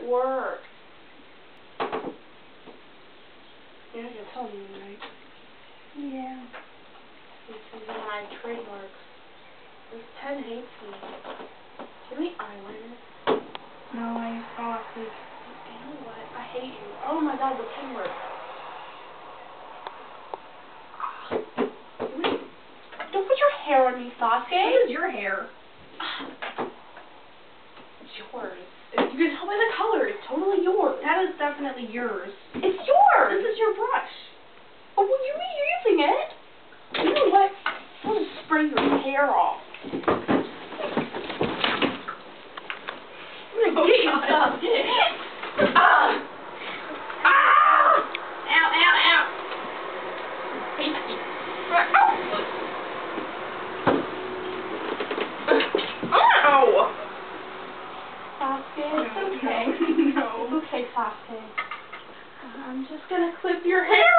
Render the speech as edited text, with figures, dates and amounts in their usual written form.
work. You're not gonna tell me, right? Yeah. This is my trademark. This pen hates me. Give me eyeliner. No, I use glasses. You know what? I hate you. Oh my god, the pen works. Don't put your hair on me, Sasuke. What is your hair? It's yours. You can tell by the color. It's totally yours. That is definitely yours. It's yours. This is your brush. Oh, what do you mean you're using it? You know what? I'm gonna spray your hair off. I'm gonna get you, Sasuke. Ah! Ah! Ow, ow, ow. Ow! Sasuke, it's okay. No. It's okay, Sasuke. I'm just gonna clip your hair